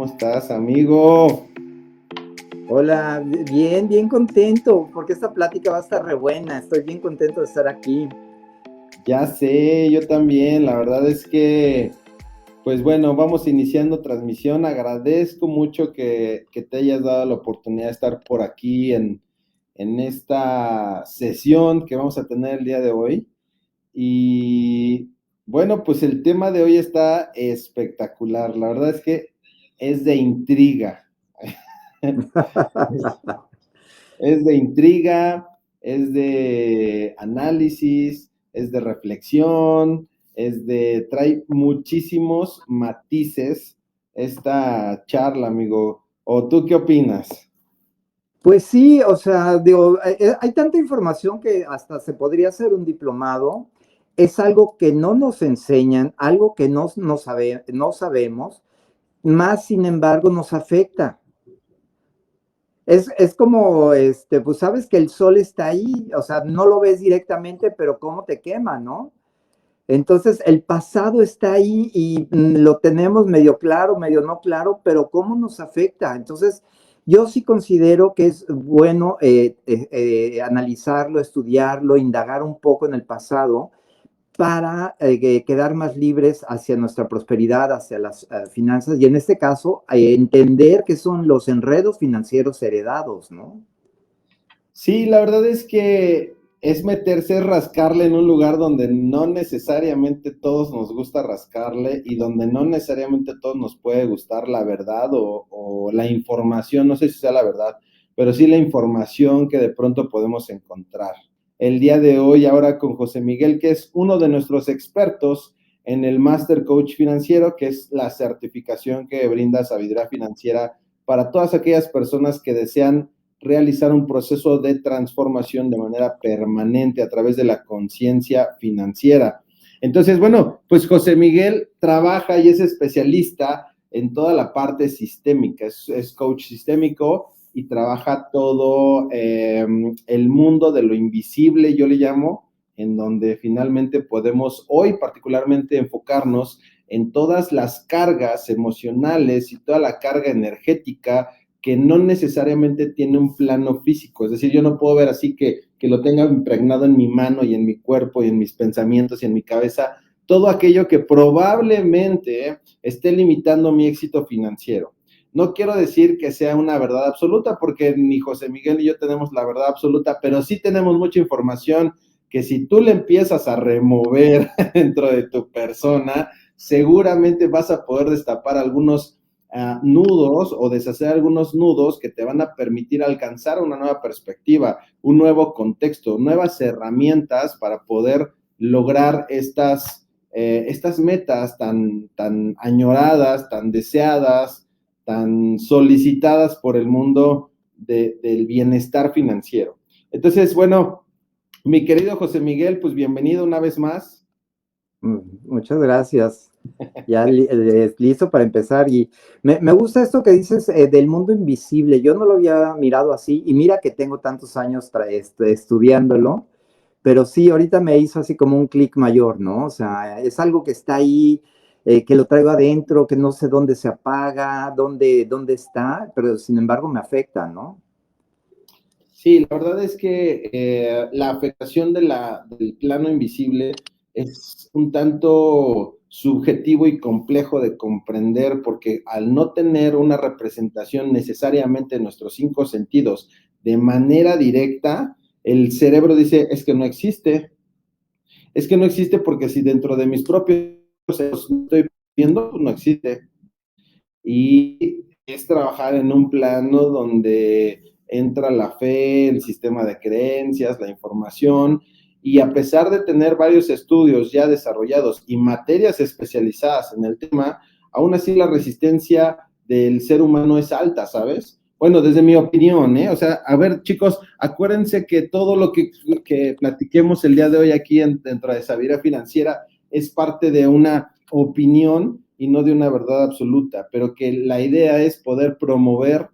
estás, amigo? Hola, bien, bien contento, porque esta plática va a estar re buena. Estoy bien contento de estar aquí. Ya sé, yo también. La verdad es que, pues bueno, vamos iniciando transmisión. Agradezco mucho que te hayas dado la oportunidad de estar por aquí en esta sesión que vamos a tener el día de hoy. Y bueno, pues el tema de hoy está espectacular. La verdad es que es de intriga. Es de intriga, es de análisis, es de reflexión, trae muchísimos matices esta charla, amigo. ¿O tú qué opinas? Pues sí, o sea, digo, hay tanta información que hasta se podría hacer un diplomado. Es algo que no nos enseñan, algo que no sabemos, más sin embargo nos afecta. Es como, pues sabes que el sol está ahí, o sea, no lo ves directamente, pero cómo te quema, ¿no? Entonces, el pasado está ahí y lo tenemos medio claro, medio no claro, pero ¿cómo nos afecta? Entonces, yo sí considero que es bueno analizarlo, estudiarlo, indagar un poco en el pasado para quedar más libres hacia nuestra prosperidad, hacia las finanzas y en este caso, entender qué son los enredos financieros heredados, ¿no? Sí, la verdad es que es meterse, rascarle en un lugar donde no necesariamente todos nos gusta rascarle y donde no necesariamente todos nos puede gustar la verdad o la información, no sé si sea la verdad, pero sí la información que de pronto podemos encontrar. El día de hoy, ahora con José Miguel, que es uno de nuestros expertos en el Master Coach Financiero, que es la certificación que brinda Sabiduría Financiera para todas aquellas personas que desean realizar un proceso de transformación de manera permanente a través de la conciencia financiera. Entonces, bueno, pues José Miguel trabaja y es especialista en toda la parte sistémica, es coach sistémico y trabaja todo el mundo de lo invisible, yo le llamo, en donde finalmente podemos hoy particularmente enfocarnos en todas las cargas emocionales y toda la carga energética que no necesariamente tiene un plano físico, es decir, yo no puedo ver así que lo tenga impregnado en mi mano y en mi cuerpo y en mis pensamientos y en mi cabeza, todo aquello que probablemente esté limitando mi éxito financiero. No quiero decir que sea una verdad absoluta, porque ni José Miguel ni yo tenemos la verdad absoluta, pero sí tenemos mucha información que si tú le empiezas a remover dentro de tu persona, seguramente vas a poder destapar algunos nudos o deshacer algunos nudos que te van a permitir alcanzar una nueva perspectiva, un nuevo contexto, nuevas herramientas para poder lograr estas metas tan añoradas, tan deseadas, tan solicitadas por el mundo del bienestar financiero. Entonces, bueno, mi querido José Miguel, pues bienvenido una vez más. Muchas gracias. Ya listo para empezar. Y me gusta esto que dices del mundo invisible. Yo no lo había mirado así. Y mira que tengo tantos años estudiándolo. Pero sí, ahorita me hizo así como un clic mayor, ¿no? O sea, es algo que está ahí, que lo traigo adentro, que no sé dónde se apaga, dónde está, pero sin embargo me afecta, ¿no? Sí, la verdad es que la afectación del plano invisible es un tanto subjetivo y complejo de comprender porque al no tener una representación necesariamente de nuestros cinco sentidos de manera directa, el cerebro dice, es que no existe porque si dentro de mis propios seres no estoy viendo, pues no existe. Y es trabajar en un plano donde entra la fe, el sistema de creencias, la información, y a pesar de tener varios estudios ya desarrollados y materias especializadas en el tema, aún así la resistencia del ser humano es alta, ¿sabes? Bueno, desde mi opinión, ¿eh? O sea, a ver, chicos, acuérdense que todo lo que platiquemos el día de hoy aquí dentro de Sabiduría Financiera es parte de una opinión y no de una verdad absoluta, pero que la idea es poder promover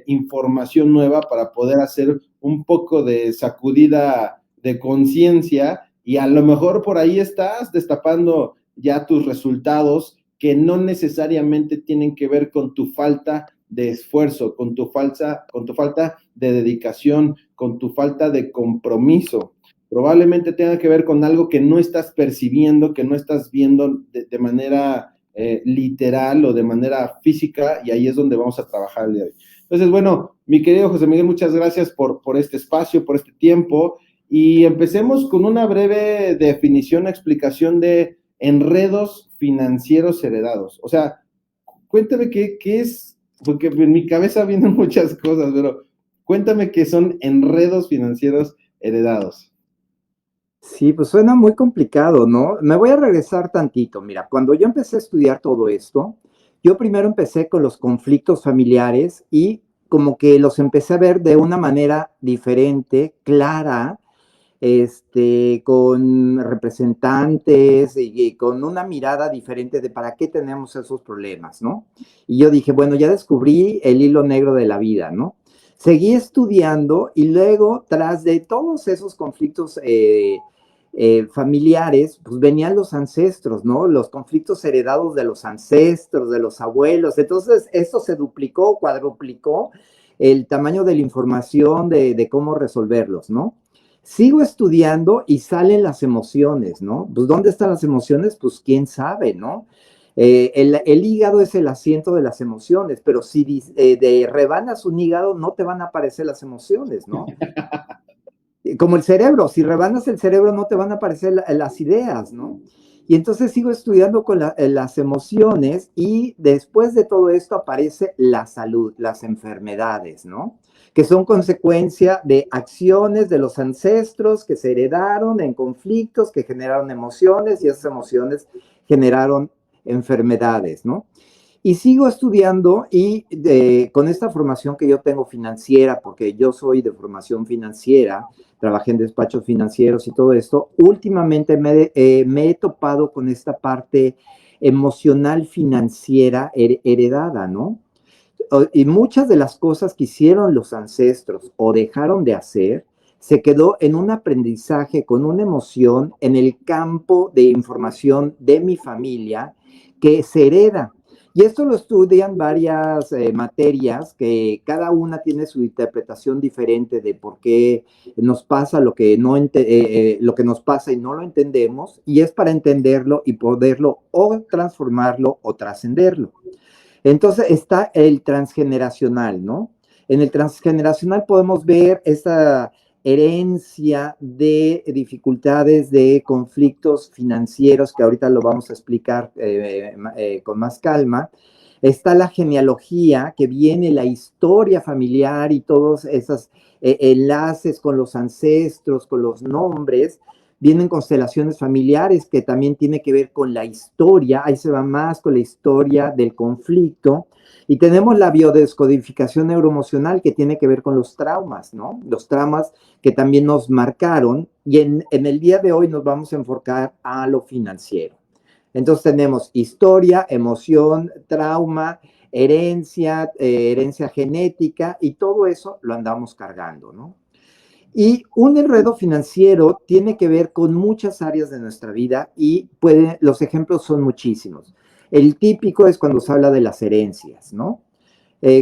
información nueva para poder hacer un poco de sacudida de conciencia y a lo mejor por ahí estás destapando ya tus resultados que no necesariamente tienen que ver con tu falta de esfuerzo, con tu falta de dedicación, con tu falta de compromiso. Probablemente tenga que ver con algo que no estás percibiendo, que no estás viendo de manera literal o de manera física, y ahí es donde vamos a trabajar el día de hoy. Entonces, bueno, mi querido José Miguel, muchas gracias por este espacio, por este tiempo, y empecemos con una breve definición, explicación de enredos financieros heredados. O sea, cuéntame qué es, porque en mi cabeza vienen muchas cosas, pero cuéntame qué son enredos financieros heredados. Sí, pues suena muy complicado, ¿no? Me voy a regresar tantito. Mira, cuando yo empecé a estudiar todo esto, yo primero empecé con los conflictos familiares y como que los empecé a ver de una manera diferente, clara, con representantes y con una mirada diferente de para qué tenemos esos problemas, ¿no? Y yo dije, bueno, ya descubrí el hilo negro de la vida, ¿no? Seguí estudiando y luego, tras de todos esos conflictos familiares, pues venían los ancestros, ¿no? Los conflictos heredados de los ancestros, de los abuelos. Entonces, esto se duplicó, cuadruplicó el tamaño de la información de cómo resolverlos, ¿no? Sigo estudiando y salen las emociones, ¿no? Pues ¿dónde están las emociones? Pues quién sabe, ¿no? El hígado es el asiento de las emociones, pero si rebanas un hígado no te van a aparecer las emociones, ¿no? Como el cerebro, si rebanas el cerebro no te van a aparecer las ideas, ¿no? Y entonces sigo estudiando con las emociones y después de todo esto aparece la salud, las enfermedades, ¿no? Que son consecuencia de acciones de los ancestros que se heredaron en conflictos, que generaron emociones y esas emociones generaron enfermedades, ¿no? Y sigo estudiando y con esta formación que yo tengo financiera, porque yo soy de formación financiera, trabajé en despachos financieros y todo esto, últimamente me he topado con esta parte emocional financiera heredada, ¿no? Y muchas de las cosas que hicieron los ancestros o dejaron de hacer, se quedó en un aprendizaje con una emoción en el campo de información de mi familia que se hereda. Y esto lo estudian varias materias que cada una tiene su interpretación diferente de por qué nos pasa lo que nos pasa y no lo entendemos, y es para entenderlo y poderlo o transformarlo o trascenderlo. Entonces está el transgeneracional, ¿no? En el transgeneracional podemos ver esta herencia de dificultades, de conflictos financieros, que ahorita lo vamos a explicar con más calma. Está la genealogía, que viene la historia familiar y todos esos enlaces con los ancestros, con los nombres. Vienen constelaciones familiares que también tiene que ver con la historia, ahí se va más con la historia del conflicto. Y tenemos la biodescodificación neuroemocional que tiene que ver con los traumas, ¿no? Los traumas que también nos marcaron, y en el día de hoy nos vamos a enfocar a lo financiero. Entonces tenemos historia, emoción, trauma, herencia genética, y todo eso lo andamos cargando, ¿no? Y un enredo financiero tiene que ver con muchas áreas de nuestra vida y los ejemplos son muchísimos. El típico es cuando se habla de las herencias, ¿no?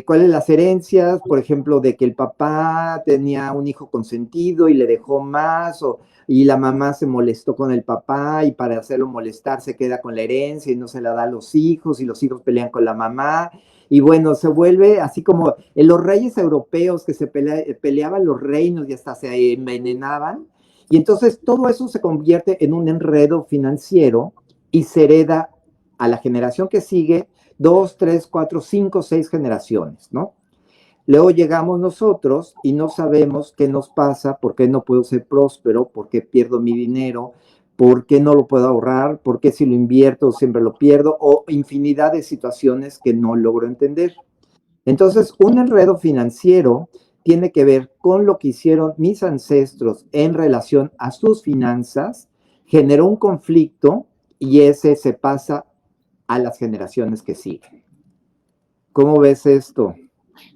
¿Cuáles las herencias? Por ejemplo, de que el papá tenía un hijo consentido y le dejó más, y la mamá se molestó con el papá y para hacerlo molestar se queda con la herencia y no se la da a los hijos y los hijos pelean con la mamá. Y bueno, se vuelve así como en los reyes europeos que se peleaban los reinos y hasta se envenenaban. Y entonces todo eso se convierte en un enredo financiero y se hereda a la generación que sigue 2, 3, 4, 5, 6 generaciones, ¿no? Luego llegamos nosotros y no sabemos qué nos pasa, por qué no puedo ser próspero, por qué pierdo mi dinero, por qué no lo puedo ahorrar, por qué si lo invierto siempre lo pierdo, o infinidad de situaciones que no logro entender. Entonces, un enredo financiero tiene que ver con lo que hicieron mis ancestros en relación a sus finanzas, generó un conflicto y ese se pasa a las generaciones que siguen. ¿Cómo ves esto?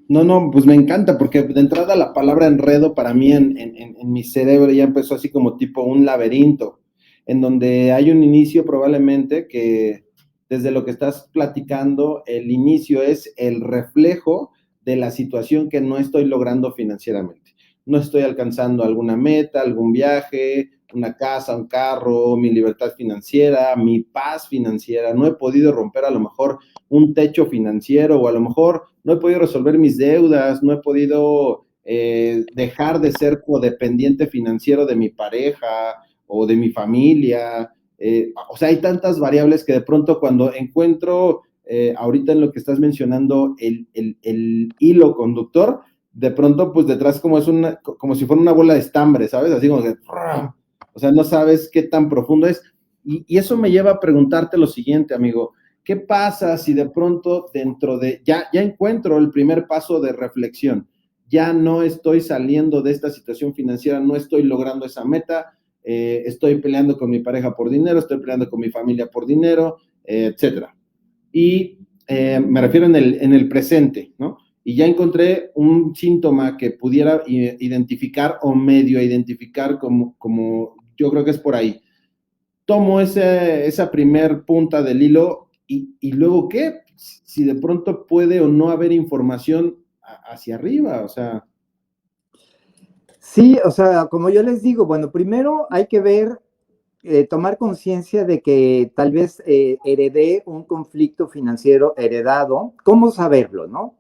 No, pues me encanta, porque de entrada la palabra enredo para mí en mi cerebro ya empezó así como tipo un laberinto, en donde hay un inicio probablemente que desde lo que estás platicando, el inicio es el reflejo de la situación que no estoy logrando financieramente. No estoy alcanzando alguna meta, algún viaje, una casa, un carro, mi libertad financiera, mi paz financiera. No he podido romper a lo mejor un techo financiero, o a lo mejor no he podido resolver mis deudas, no he podido dejar de ser codependiente financiero de mi pareja o de mi familia. O sea, hay tantas variables que de pronto cuando encuentro ahorita en lo que estás mencionando el hilo conductor, de pronto pues detrás como si fuera una bola de estambre, ¿sabes? Así como que, o sea, no sabes qué tan profundo es. Y eso me lleva a preguntarte lo siguiente, amigo. ¿Qué pasa si de pronto ya encuentro el primer paso de reflexión? Ya no estoy saliendo de esta situación financiera, no estoy logrando esa meta, estoy peleando con mi pareja por dinero, estoy peleando con mi familia por dinero, etcétera. Y me refiero en el presente, ¿no? Y ya encontré un síntoma que pudiera identificar o medio identificar como yo creo que es por ahí. Tomo esa primer punta del hilo y luego, ¿qué? Si de pronto puede o no haber información hacia arriba, o sea. Sí, o sea, como yo les digo, bueno, primero hay que ver, tomar conciencia de que tal vez heredé un conflicto financiero heredado. ¿Cómo saberlo, no?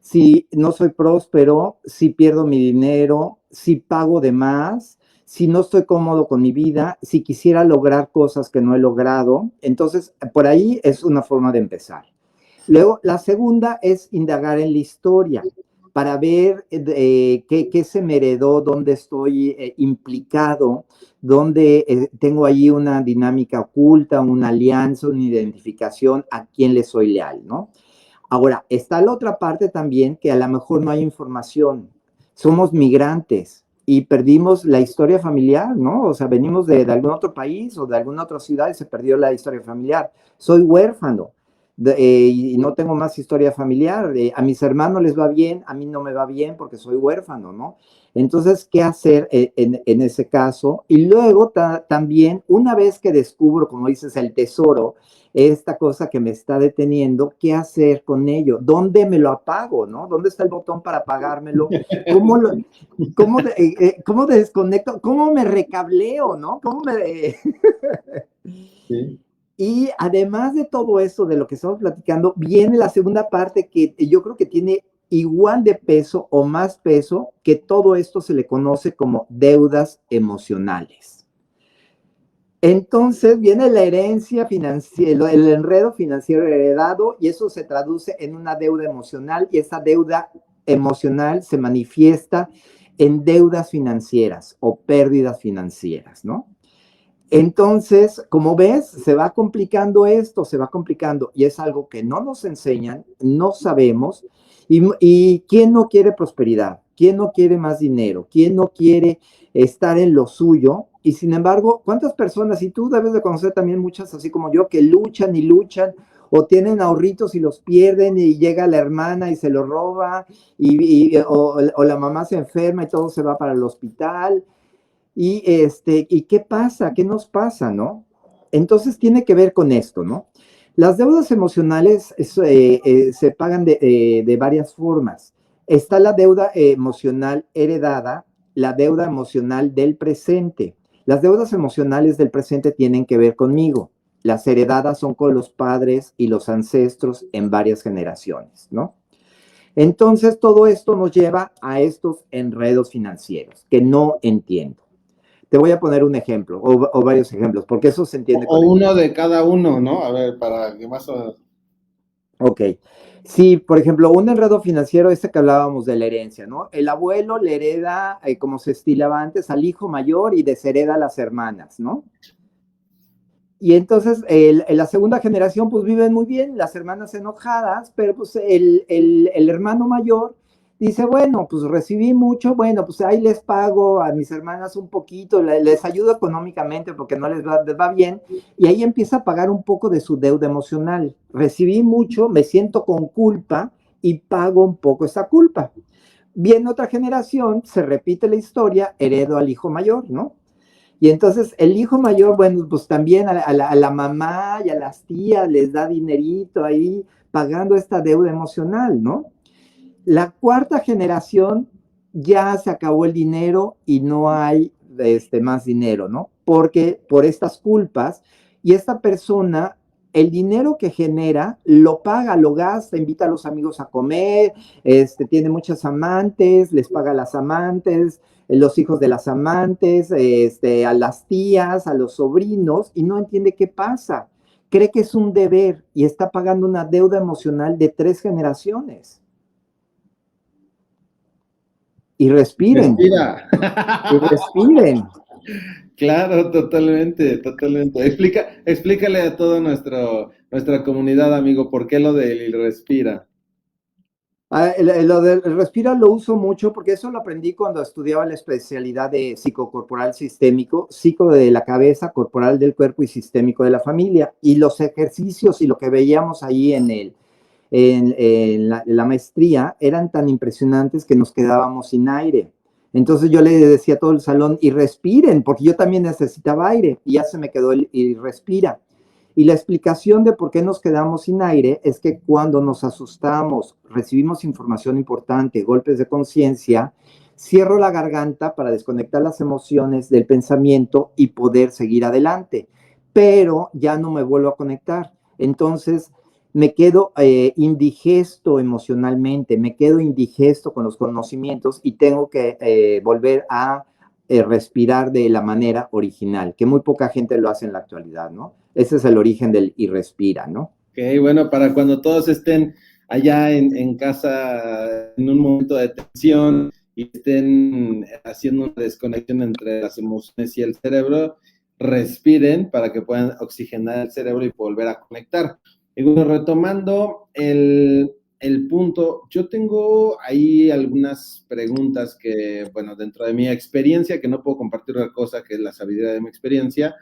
Si no soy próspero, si pierdo mi dinero, si pago de más, si no estoy cómodo con mi vida, si quisiera lograr cosas que no he logrado. Entonces, por ahí es una forma de empezar. Luego, la segunda es indagar en la historia para ver qué se me heredó, dónde estoy implicado, dónde tengo allí una dinámica oculta, una alianza, una identificación, a quién le soy leal, ¿no? Ahora, está la otra parte también que a lo mejor no hay información. Somos migrantes y perdimos la historia familiar, ¿no? O sea, venimos de algún otro país o de alguna otra ciudad y se perdió la historia familiar. Soy huérfano y no tengo más historia familiar. A mis hermanos les va bien, a mí no me va bien porque soy huérfano, ¿no? Entonces, ¿qué hacer en ese caso? Y luego también, una vez que descubro, como dices, el tesoro, esta cosa que me está deteniendo, ¿qué hacer con ello? ¿Dónde me lo apago, no? ¿Dónde está el botón para apagármelo? ¿Cómo, cómo desconecto? ¿Cómo me recableo, no? ¿Cómo me...? Sí. Y además de todo eso, de lo que estamos platicando, viene la segunda parte que yo creo que tiene igual de peso o más peso, que todo esto se le conoce como deudas emocionales. Entonces viene la herencia financiera, el enredo financiero heredado, y eso se traduce en una deuda emocional, y esa deuda emocional se manifiesta en deudas financieras o pérdidas financieras, ¿no? Entonces, como ves, se va complicando esto, se va complicando, y es algo que no nos enseñan, no sabemos, y ¿quién no quiere prosperidad? ¿Quién no quiere más dinero? ¿Quién no quiere estar en lo suyo? Y sin embargo, ¿cuántas personas, y tú debes de conocer también muchas, así como yo, que luchan y luchan, o tienen ahorritos y los pierden, y llega la hermana y se lo roba, o la mamá se enferma y todo se va para el hospital? ¿Y qué pasa? ¿Qué nos pasa, no? Entonces tiene que ver con esto, ¿no? Las deudas emocionales se pagan de varias formas. Está la deuda emocional heredada, la deuda emocional del presente. Las deudas emocionales del presente tienen que ver conmigo. Las heredadas son con los padres y los ancestros en varias generaciones, ¿no? Entonces todo esto nos lleva a estos enredos financieros que no entiendo. Te voy a poner un ejemplo o varios ejemplos, porque eso se entiende O con el... uno de cada uno, ¿no? A ver, para que más o menos. Ok. Sí, por ejemplo, un enredo financiero, este que hablábamos de la herencia, ¿no? El abuelo le hereda, como se estilaba antes, al hijo mayor y deshereda a las hermanas, ¿no? Y entonces la segunda generación pues viven muy bien, las hermanas enojadas, pero pues el hermano mayor dice, bueno, pues recibí mucho, bueno, pues ahí les pago a mis hermanas un poquito, les ayudo económicamente porque no les va bien, y ahí empieza a pagar un poco de su deuda emocional. Recibí mucho, me siento con culpa y pago un poco esa culpa. Viene otra generación, se repite la historia, heredo al hijo mayor, ¿no? Y entonces el hijo mayor, bueno, pues también a la mamá y a las tías les da dinerito ahí pagando esta deuda emocional, ¿no? La cuarta generación ya se acabó el dinero y no hay más dinero, ¿no? Porque por estas culpas y esta persona, el dinero que genera lo paga, lo gasta, invita a los amigos a comer, tiene muchas amantes, les paga a las amantes, los hijos de las amantes, a las tías, a los sobrinos, y no entiende qué pasa. Cree que es un deber y está pagando una deuda emocional de 3 generaciones. Y respiren, Respira. y respiren. Claro, totalmente, totalmente. Explícale a toda nuestra comunidad, amigo, por qué lo del respira. Lo del respira lo uso mucho porque eso lo aprendí cuando estudiaba la especialidad de psicocorporal sistémico, psico de la cabeza, corporal del cuerpo y sistémico de la familia. Y los ejercicios y lo que veíamos ahí en la maestría eran tan impresionantes que nos quedábamos sin aire. Entonces yo le decía a todo el salón, y respiren, porque yo también necesitaba aire, y ya se me quedó el y respira. Y la explicación de por qué nos quedamos sin aire es que cuando nos asustamos, recibimos información importante, golpes de conciencia, cierro la garganta para desconectar las emociones del pensamiento y poder seguir adelante, pero ya no me vuelvo a conectar. Entonces, me quedo indigesto emocionalmente, me quedo indigesto con los conocimientos y tengo que volver a respirar de la manera original, que muy poca gente lo hace en la actualidad, ¿no? Ese es el origen del y respira, ¿no? Ok, bueno, para cuando todos estén allá en casa en un momento de tensión y estén haciendo una desconexión entre las emociones y el cerebro, respiren para que puedan oxigenar el cerebro y volver a conectar. Y bueno, retomando el punto, yo tengo ahí algunas preguntas que, bueno, dentro de mi experiencia, que no puedo compartir otra cosa que es la sabiduría de mi experiencia.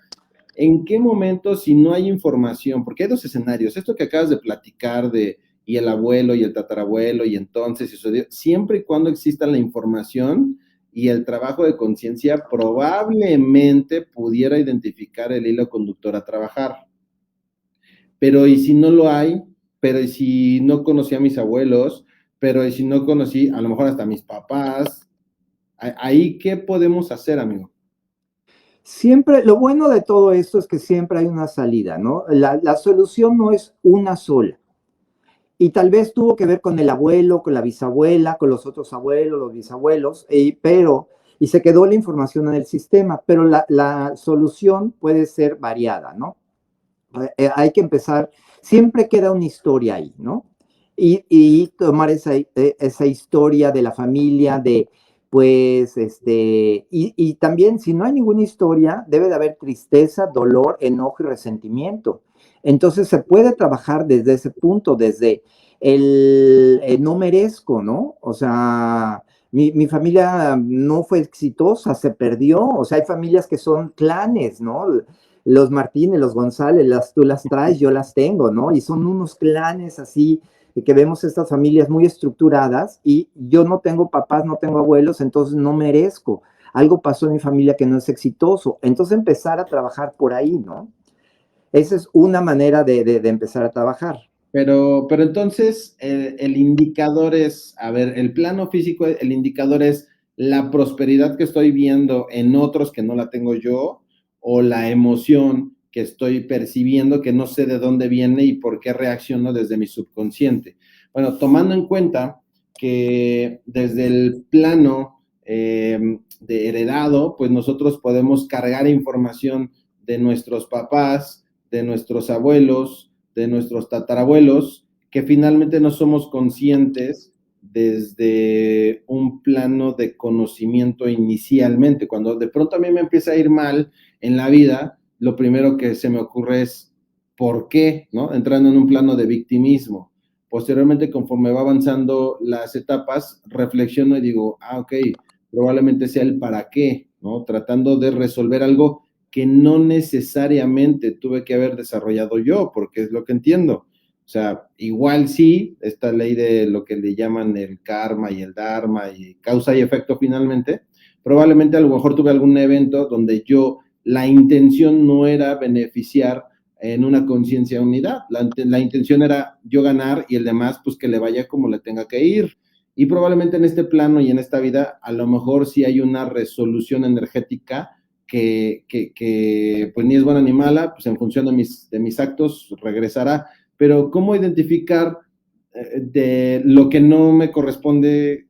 ¿En qué momento, si no hay información? Porque hay dos escenarios, esto que acabas de platicar de y el abuelo y el tatarabuelo y entonces y sucedió, siempre y cuando exista la información y el trabajo de conciencia, probablemente pudiera identificar el hilo conductor a trabajar. Pero ¿y si no lo hay? Pero ¿y si no conocí a mis abuelos? Pero ¿y si no conocí a lo mejor hasta a mis papás? Ahí, ¿qué podemos hacer, amigo? Siempre, lo bueno de todo esto es que siempre hay una salida, ¿no? La solución no es una sola. Y tal vez tuvo que ver con el abuelo, con la bisabuela, con los otros abuelos, los bisabuelos, y se quedó la información en el sistema, pero la solución puede ser variada, ¿no? Hay que empezar, siempre queda una historia ahí, ¿no? Y tomar esa historia de la familia, pues, y también, si no hay ninguna historia, debe de haber tristeza, dolor, enojo y resentimiento. Entonces se puede trabajar desde ese punto, desde el no merezco, ¿no? O sea, mi familia no fue exitosa, se perdió. O sea, hay familias que son clanes, ¿no? Los Martínez, los González, tú las traes, yo las tengo, ¿no? Y son unos clanes así, que vemos estas familias muy estructuradas y yo no tengo papás, no tengo abuelos, entonces no merezco. Algo pasó en mi familia que no es exitoso. Entonces empezar a trabajar por ahí, ¿no? Esa es una manera de empezar a trabajar. Pero entonces el indicador es, a ver, el plano físico, el indicador es la prosperidad que estoy viendo en otros que no la tengo yo, o la emoción que estoy percibiendo que no sé de dónde viene y por qué reacciono desde mi subconsciente. Bueno, tomando en cuenta que desde el plano de heredado, pues nosotros podemos cargar información de nuestros papás, de nuestros abuelos, de nuestros tatarabuelos, que finalmente no somos conscientes desde un plano de conocimiento inicialmente. Cuando de pronto a mí me empieza a ir mal en la vida, lo primero que se me ocurre es ¿por qué? ¿No? Entrando en un plano de victimismo. Posteriormente, conforme va avanzando las etapas, reflexiono y digo, ok, probablemente sea el para qué, ¿no? Tratando de resolver algo que no necesariamente tuve que haber desarrollado yo, porque es lo que entiendo. O sea, igual sí, esta ley de lo que le llaman el karma y el dharma y causa y efecto finalmente, probablemente a lo mejor tuve algún evento donde yo la intención no era beneficiar en una conciencia de unidad. La intención era yo ganar y el demás, pues que le vaya como le tenga que ir. Y probablemente en este plano y en esta vida, a lo mejor sí hay una resolución energética que pues ni es buena ni mala, pues en función de mis actos regresará. Pero ¿cómo identificar de lo que no me corresponde?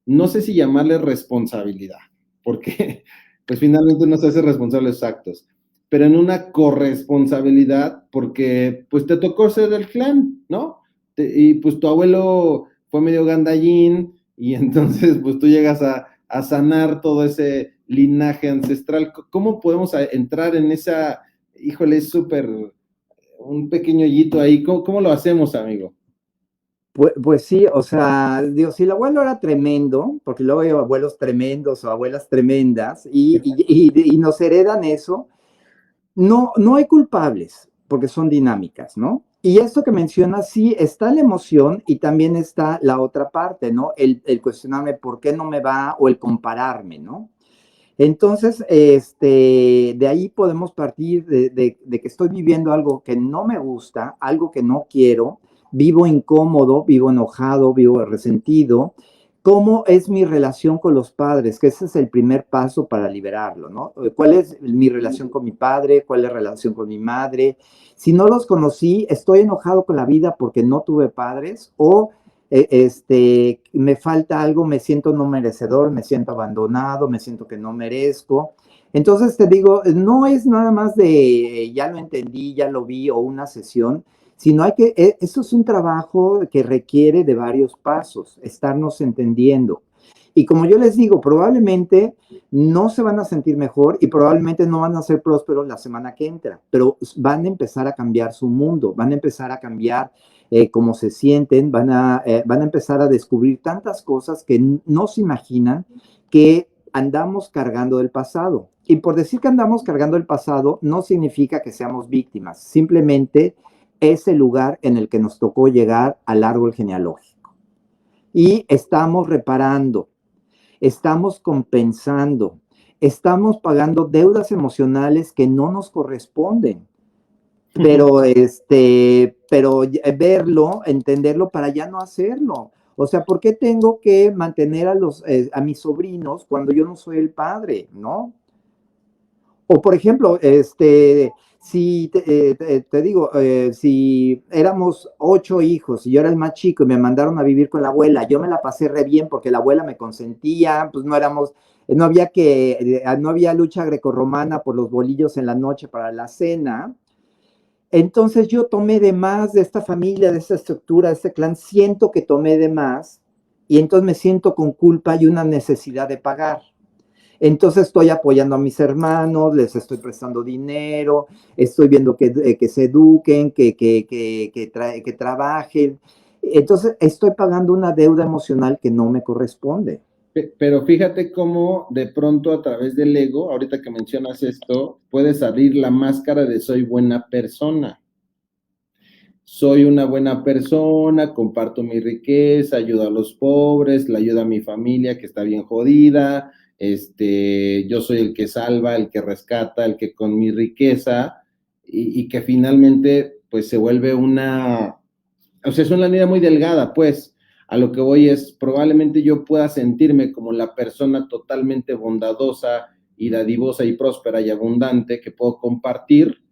No sé si llamarle responsabilidad, porque pues finalmente uno se hace responsable de sus actos, pero en una corresponsabilidad, porque pues te tocó ser del clan, ¿no? Y pues tu abuelo fue medio gandallín, y entonces pues tú llegas a sanar todo ese linaje ancestral. ¿Cómo podemos entrar en esa, híjole, es súper, un pequeño hoyito ahí? ¿Cómo lo hacemos, amigo? Pues sí, o sea, digo, si el abuelo era tremendo, porque luego hay abuelos tremendos o abuelas tremendas y nos heredan eso, no hay culpables, porque son dinámicas, ¿no? Y esto que mencionas, sí, está la emoción y también está la otra parte, ¿no? El cuestionarme por qué no me va o el compararme, ¿no? Entonces, de ahí podemos partir de que estoy viviendo algo que no me gusta, algo que no quiero, vivo incómodo, vivo enojado, vivo resentido. ¿Cómo es mi relación con los padres? Que ese es el primer paso para liberarlo, ¿no? ¿Cuál es mi relación con mi padre? ¿Cuál es la relación con mi madre? Si no los conocí, estoy enojado con la vida porque no tuve padres o me falta algo, me siento no merecedor, me siento abandonado, me siento que no merezco. Entonces te digo, no es nada más de ya lo entendí, ya lo vi o una sesión, sino hay que, esto es un trabajo que requiere de varios pasos, estarnos entendiendo. Y como yo les digo, probablemente no se van a sentir mejor y probablemente no van a ser prósperos la semana que entra, pero van a empezar a cambiar su mundo, van a empezar a cambiar cómo se sienten, van a empezar a descubrir tantas cosas que no se imaginan que andamos cargando del pasado. Y por decir que andamos cargando el pasado no significa que seamos víctimas, simplemente es el lugar en el que nos tocó llegar al árbol genealógico. Y estamos reparando, estamos compensando, estamos pagando deudas emocionales que no nos corresponden. Pero verlo, entenderlo para ya no hacerlo. O sea, ¿por qué tengo que mantener a mis sobrinos cuando yo no soy el padre, no? O por ejemplo, si te digo, si éramos 8 hijos y yo era el más chico y me mandaron a vivir con la abuela, yo me la pasé re bien porque la abuela me consentía, pues no había lucha grecorromana por los bolillos en la noche para la cena. Entonces yo tomé de más de esta familia, de esta estructura, de este clan, siento que tomé de más y entonces me siento con culpa y una necesidad de pagar. Entonces estoy apoyando a mis hermanos, les estoy prestando dinero, estoy viendo que se eduquen, que trabajen. Entonces estoy pagando una deuda emocional que no me corresponde. Pero fíjate cómo de pronto a través del ego, ahorita que mencionas esto, puedes abrir la máscara de soy buena persona. Soy una buena persona, comparto mi riqueza, ayudo a los pobres, le ayudo a mi familia que está bien jodida, yo soy el que salva, el que rescata, el que con mi riqueza, y que finalmente pues se vuelve o sea, es una línea muy delgada, pues. A lo que voy es, probablemente yo pueda sentirme como la persona totalmente bondadosa y dadivosa y próspera y abundante que puedo compartir,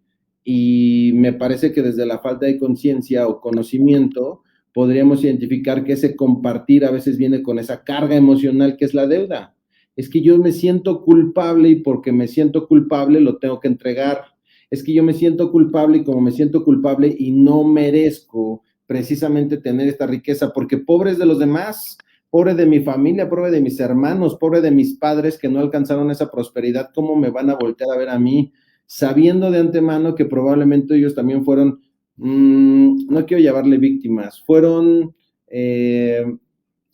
y me parece que desde la falta de conciencia o conocimiento podríamos identificar que ese compartir a veces viene con esa carga emocional que es la deuda. Es que yo me siento culpable y porque me siento culpable lo tengo que entregar. Es que yo me siento culpable y como me siento culpable y no merezco precisamente tener esta riqueza, porque pobre es de los demás, pobre de mi familia, pobre de mis hermanos, pobre de mis padres que no alcanzaron esa prosperidad, ¿cómo me van a voltear a ver a mí? Sabiendo de antemano que probablemente ellos también fueron, no quiero llamarle víctimas, fueron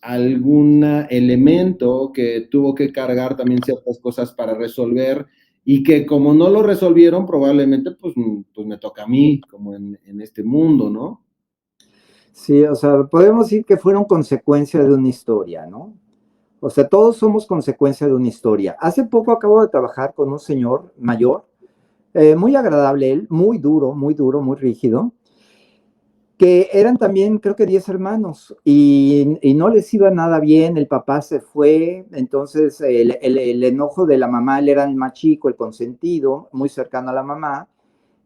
algún elemento que tuvo que cargar también ciertas cosas para resolver, y que como no lo resolvieron, probablemente pues me toca a mí, como en este mundo, ¿no? Sí, o sea, podemos decir que fueron consecuencia de una historia, ¿no? O sea, todos somos consecuencia de una historia. Hace poco acabo de trabajar con un señor mayor Muy agradable él, muy duro, muy duro, muy rígido, que eran también, creo que 10 hermanos, y no les iba nada bien, el papá se fue, entonces el enojo de la mamá, él era el más chico, el consentido, muy cercano a la mamá,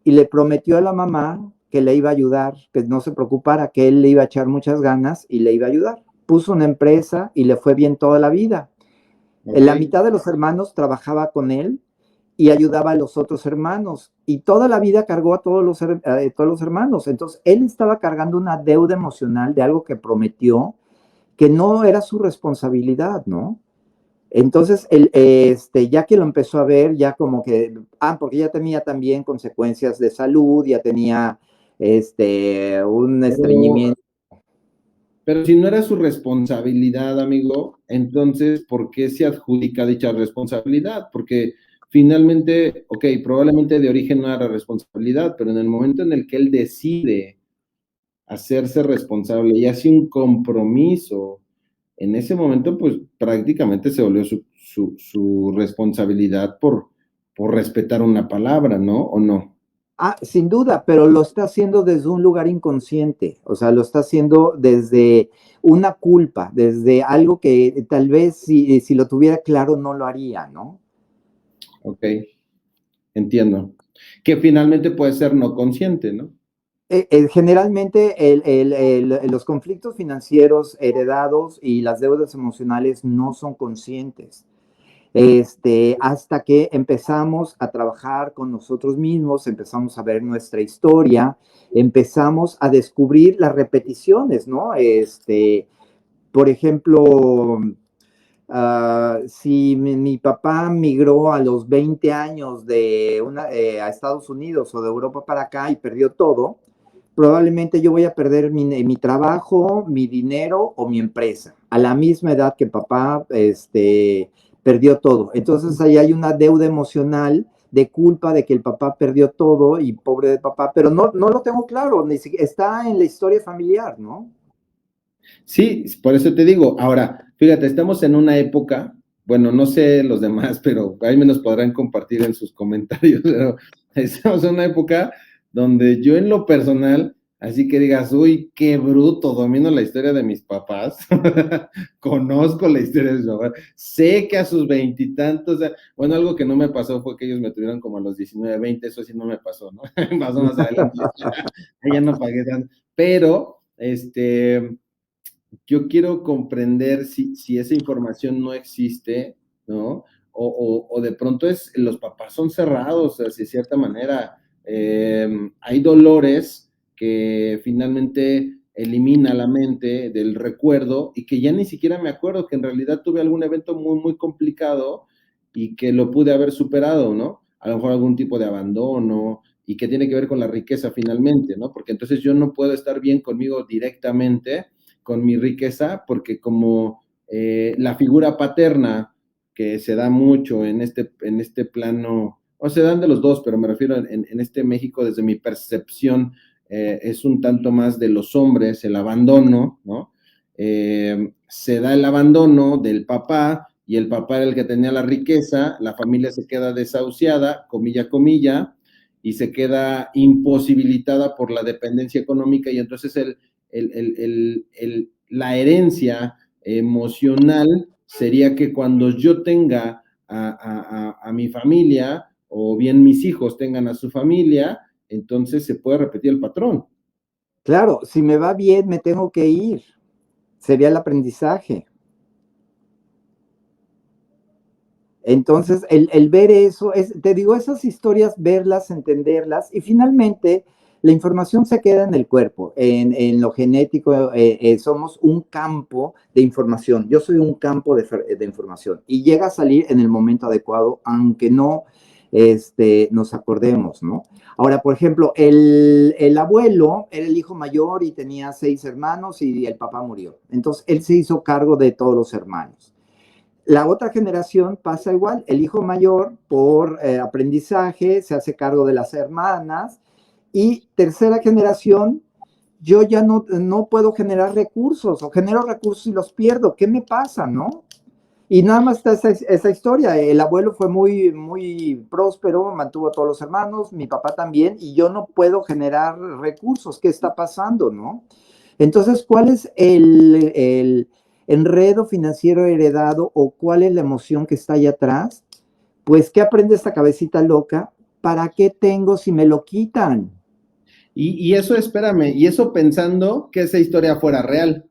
y le prometió a la mamá que le iba a ayudar, que no se preocupara, que él le iba a echar muchas ganas y le iba a ayudar. Puso una empresa y le fue bien toda la vida. Ok. La mitad de los hermanos trabajaba con él y ayudaba a los otros hermanos. Y toda la vida cargó a todos los hermanos. Entonces, él estaba cargando una deuda emocional de algo que prometió que no era su responsabilidad, ¿no? Entonces, ya que lo empezó a ver, ya como que, porque ya tenía también consecuencias de salud, ya tenía un Pero, estreñimiento. pero si no era su responsabilidad, amigo, entonces, ¿por qué se adjudica dicha responsabilidad? Porque finalmente, ok, probablemente de origen no era responsabilidad, pero en el momento en el que él decide hacerse responsable y hace un compromiso, en ese momento, pues prácticamente se volvió su responsabilidad por respetar una palabra, ¿no? ¿O no? Sin duda, pero lo está haciendo desde un lugar inconsciente, o sea, lo está haciendo desde una culpa, desde algo que tal vez si lo tuviera claro no lo haría, ¿no? Ok, entiendo. Que finalmente puede ser no consciente, ¿no? Generalmente los conflictos financieros heredados y las deudas emocionales no son conscientes. Hasta que empezamos a trabajar con nosotros mismos, empezamos a ver nuestra historia, empezamos a descubrir las repeticiones, ¿no? Por ejemplo, si mi papá migró a los 20 años a Estados Unidos o de Europa para acá y perdió todo, probablemente yo voy a perder mi trabajo, mi dinero o mi empresa a la misma edad que papá perdió todo. Entonces ahí hay una deuda emocional de culpa de que el papá perdió todo y pobre de papá, pero no lo tengo claro, ni siquiera está en la historia familiar, ¿no? Sí, por eso te digo. Ahora, fíjate, estamos en una época, bueno, no sé los demás, pero ahí me los podrán compartir en sus comentarios, pero estamos en una época donde yo en lo personal, así que digas, uy, qué bruto, domino la historia de mis papás, conozco la historia de mis papás, sé que a sus veintitantos, bueno, algo que no me pasó fue que ellos me tuvieron como a los 19, 20, eso sí no me pasó, ¿no? Pasó más adelante, ya no pagué tanto, pero, yo quiero comprender si esa información no existe, ¿no? O de pronto los papás son cerrados, o sea, de cierta manera. Hay dolores que finalmente elimina la mente del recuerdo y que ya ni siquiera me acuerdo que en realidad tuve algún evento muy, muy complicado y que lo pude haber superado, ¿no? A lo mejor algún tipo de abandono y que tiene que ver con la riqueza finalmente, ¿no? Porque entonces yo no puedo estar bien conmigo directamente con mi riqueza, porque como la figura paterna que se da mucho en este plano, o se dan de los dos, pero me refiero en este México desde mi percepción, es un tanto más de los hombres, el abandono, ¿no? Se da el abandono del papá y el papá era el que tenía la riqueza, la familia se queda desahuciada, comilla, comilla, y se queda imposibilitada por la dependencia económica y entonces la herencia emocional sería que cuando yo tenga a mi familia o bien mis hijos tengan a su familia, entonces se puede repetir el patrón. Claro, si me va bien, me tengo que ir. Sería el aprendizaje. Entonces, el ver eso, te digo, esas historias, verlas, entenderlas, y finalmente la información se queda en el cuerpo, en lo genético, somos un campo de información, yo soy un campo de información, y llega a salir en el momento adecuado, aunque no nos acordemos, ¿no? Ahora, por ejemplo, el abuelo era el hijo mayor y tenía 6 hermanos y el papá murió, entonces él se hizo cargo de todos los hermanos. La otra generación pasa igual, el hijo mayor por aprendizaje se hace cargo de las hermanas y tercera generación, yo ya no puedo generar recursos o genero recursos y los pierdo, ¿qué me pasa, no? Y nada más está esa historia. El abuelo fue muy, muy próspero, mantuvo a todos los hermanos, mi papá también, y yo no puedo generar recursos. ¿Qué está pasando, no? Entonces, ¿cuál es el enredo financiero heredado o cuál es la emoción que está allá atrás? Pues, ¿qué aprende esta cabecita loca? ¿Para qué tengo si me lo quitan? Y eso, espérame, y eso pensando que esa historia fuera real.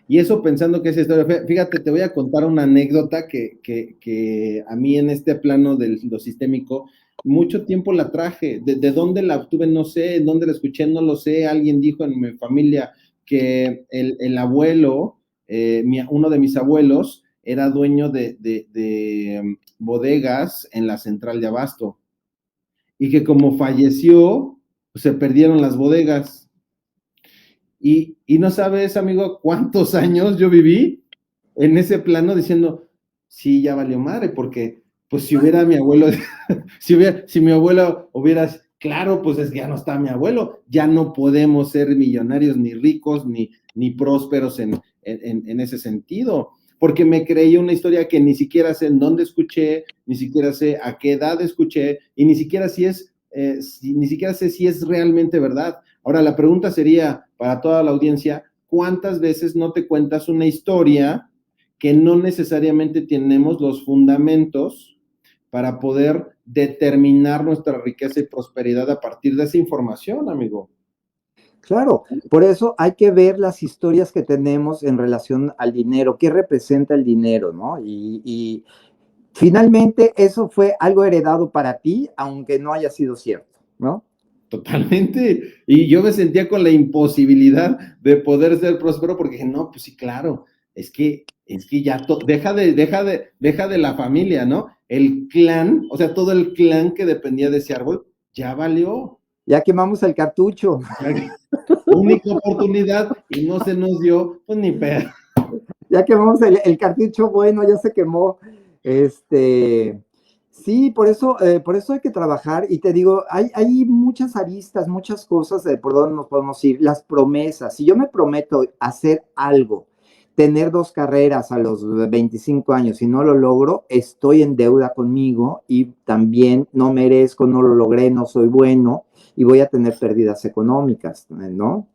Y eso pensando que esa historia, fíjate, te voy a contar una anécdota que a mí en este plano de lo sistémico, mucho tiempo la traje. De dónde la obtuve? No sé. ¿En dónde la escuché? No lo sé. Alguien dijo en mi familia que el abuelo, uno de mis abuelos, era dueño de bodegas en la central de Abasto. Y que como falleció, pues se perdieron las bodegas. Y no sabes, amigo, cuántos años yo viví en ese plano diciendo, sí, ya valió madre, porque pues si hubiera mi abuelo, si mi abuelo hubiera, claro, pues es que ya no está mi abuelo, ya no podemos ser millonarios, ni ricos, ni prósperos en ese sentido, porque me creí una historia que ni siquiera sé en dónde escuché, ni siquiera sé a qué edad escuché, y ni siquiera ni siquiera sé si es realmente verdad. Ahora, la pregunta sería para toda la audiencia, ¿cuántas veces no te cuentas una historia que no necesariamente tenemos los fundamentos para poder determinar nuestra riqueza y prosperidad a partir de esa información, amigo? Claro, por eso hay que ver las historias que tenemos en relación al dinero, qué representa el dinero, ¿no? Y finalmente eso fue algo heredado para ti, aunque no haya sido cierto, ¿no? Totalmente. Y yo me sentía con la imposibilidad de poder ser próspero porque dije, no, pues sí, claro, es que ya deja de la familia, ¿no? El clan, o sea, todo el clan que dependía de ese árbol, ya valió. Ya quemamos el cartucho. Única oportunidad y no se nos dio, pues ni pedo. Ya quemamos el cartucho, bueno, ya se quemó. Sí, por eso hay que trabajar y te digo, hay muchas aristas, muchas cosas de por dónde nos podemos ir. Las promesas, si yo me prometo hacer algo, tener 2 carreras a los 25 años y no lo logro, estoy en deuda conmigo y también no merezco, no lo logré, no soy bueno y voy a tener pérdidas económicas, ¿no?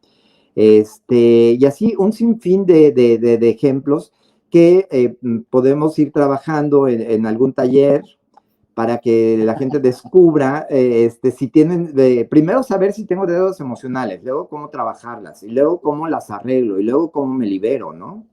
Y así un sinfín de ejemplos que podemos ir trabajando en algún taller para que la gente descubra si tienen, primero saber si tengo deudas emocionales, luego cómo trabajarlas, y luego cómo las arreglo, y luego cómo me libero, ¿no?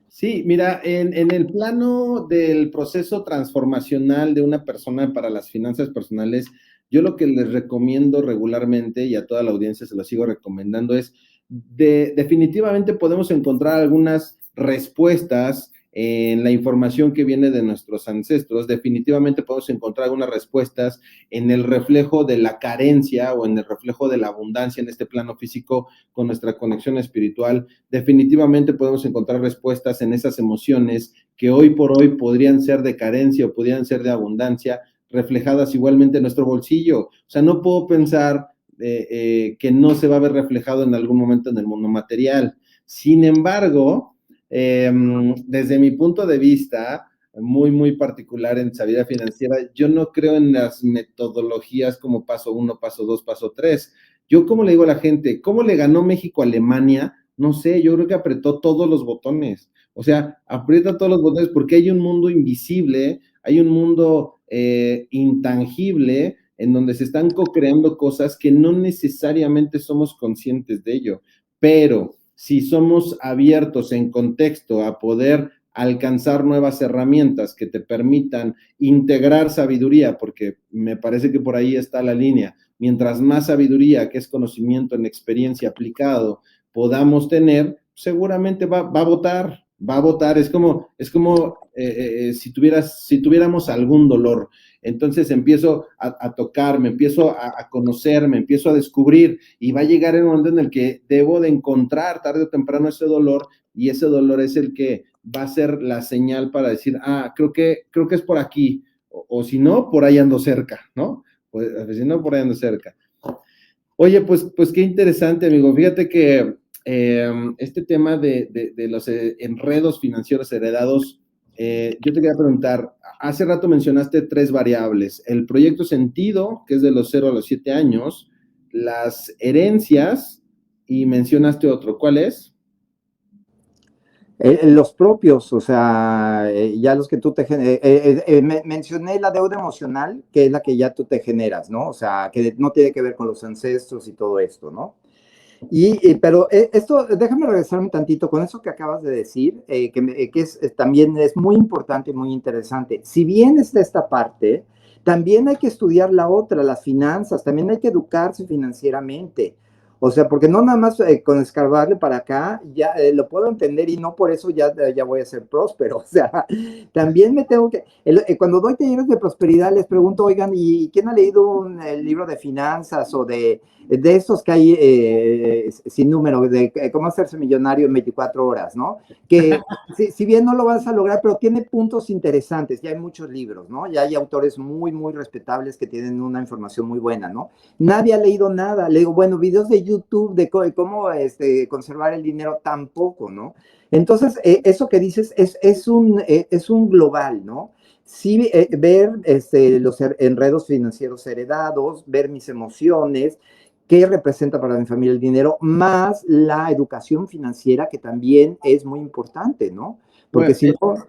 Sí, mira, en el plano del proceso transformacional de una persona para las finanzas personales, yo lo que les recomiendo regularmente y a toda la audiencia se lo sigo recomendando es, definitivamente podemos encontrar algunas respuestas en la información que viene de nuestros ancestros, definitivamente podemos encontrar algunas respuestas en el reflejo de la carencia o en el reflejo de la abundancia en este plano físico con nuestra conexión espiritual. Definitivamente podemos encontrar respuestas en esas emociones que hoy por hoy podrían ser de carencia o podrían ser de abundancia, reflejadas igualmente en nuestro bolsillo. O sea, no puedo pensar que no se va a ver reflejado en algún momento en el mundo material. Sin embargo, desde mi punto de vista, muy, muy particular en sabiduría financiera, yo no creo en las metodologías como paso 1, paso 2, paso 3. Yo, como le digo a la gente, ¿cómo le ganó México a Alemania? No sé, yo creo que apretó todos los botones. O sea, aprieta todos los botones porque hay un mundo invisible, hay un mundo intangible en donde se están co-creando cosas que no necesariamente somos conscientes de ello. Pero si somos abiertos en contexto a poder alcanzar nuevas herramientas que te permitan integrar sabiduría, porque me parece que por ahí está la línea. Mientras más sabiduría, que es conocimiento en experiencia aplicado, podamos tener, seguramente va a votar. Es como si tuviéramos algún dolor. Entonces empiezo a tocar, me empiezo a conocer, me empiezo a descubrir y va a llegar el momento en el que debo de encontrar tarde o temprano ese dolor y ese dolor es el que va a ser la señal para decir, creo que es por aquí o si no, por ahí ando cerca, ¿no? Pues, si no, por ahí ando cerca. Oye, pues qué interesante, amigo. Fíjate que este tema de los enredos financieros heredados yo te quería preguntar, hace rato mencionaste 3 variables, el proyecto sentido, que es de los 0 a los 7 años, las herencias, y mencionaste otro, ¿cuál es? Los propios, o sea, ya los que tú mencioné la deuda emocional, que es la que ya tú te generas, ¿no? O sea, que no tiene que ver con los ancestros y todo esto, ¿no? Pero esto, déjame regresarme tantito con eso que acabas de decir, también es muy importante y muy interesante. Si bien está esta parte, también hay que estudiar la otra, las finanzas, también hay que educarse financieramente. O sea, porque no nada más con escarbarle para acá, ya lo puedo entender y no por eso ya voy a ser próspero. O sea, también me tengo que, cuando doy talleres de prosperidad les pregunto, oigan, ¿y quién ha leído un libro de finanzas o de estos que hay sin número, de cómo hacerse millonario en 24 horas, ¿no? Que si bien no lo vas a lograr, pero tiene puntos interesantes, ya hay muchos libros, ¿no? Ya hay autores muy, muy respetables que tienen una información muy buena, ¿no? Nadie ha leído nada, le digo, bueno, videos de YouTube de cómo conservar el dinero tampoco, ¿no? Entonces, eso que dices es un global, ¿no? Sí, ver los enredos financieros heredados, ver mis emociones, qué representa para mi familia el dinero, más la educación financiera, que también es muy importante, ¿no? Porque Bueno, si no,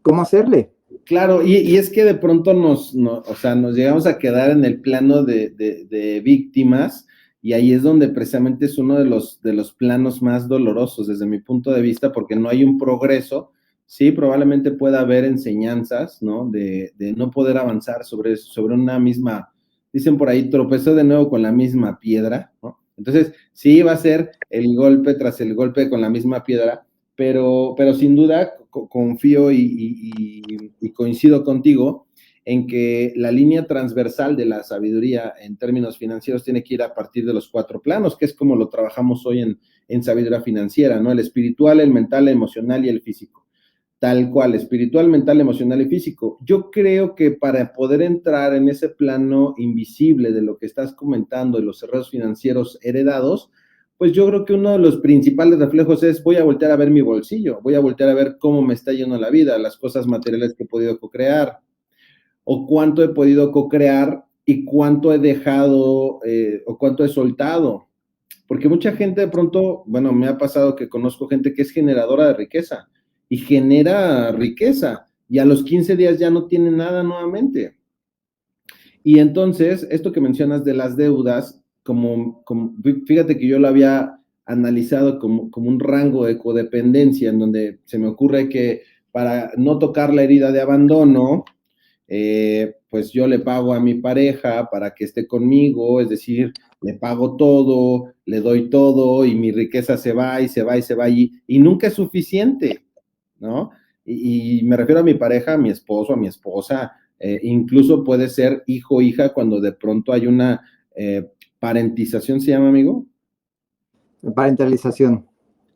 ¿cómo hacerle? claro, y es que de pronto o sea, nos llegamos a quedar en el plano de víctimas, y ahí es donde precisamente es uno de los planos más dolorosos desde mi punto de vista, porque no hay un progreso. Sí, probablemente pueda haber enseñanzas, ¿no? De no poder avanzar sobre una misma, dicen por ahí, tropezó de nuevo con la misma piedra, ¿no? Entonces, sí va a ser el golpe tras el golpe con la misma piedra, pero sin duda confío y coincido contigo en que la línea transversal de la sabiduría en términos financieros tiene que ir a partir de los 4 planos, que es como lo trabajamos hoy en sabiduría financiera, ¿no? El espiritual, el mental, el emocional y el físico. Tal cual, espiritual, mental, emocional y físico. Yo creo que para poder entrar en ese plano invisible de lo que estás comentando, de los errores financieros heredados, pues yo creo que uno de los principales reflejos es: voy a voltear a ver mi bolsillo, voy a voltear a ver cómo me está yendo la vida, las cosas materiales que he podido co-crear, o cuánto he podido co-crear y cuánto he dejado o cuánto he soltado. Porque mucha gente de pronto, bueno, me ha pasado que conozco gente que es generadora de riqueza y genera riqueza, y a los 15 días ya no tiene nada nuevamente. Y entonces, esto que mencionas de las deudas, fíjate que yo lo había analizado como un rango de codependencia, en donde se me ocurre que para no tocar la herida de abandono, pues yo le pago a mi pareja para que esté conmigo, es decir, le pago todo, le doy todo, y mi riqueza se va y se va y se va, y nunca es suficiente, ¿no? Y me refiero a mi pareja, a mi esposo, a mi esposa, incluso puede ser hijo o hija cuando de pronto hay una parentización, ¿se llama, amigo? Parentalización.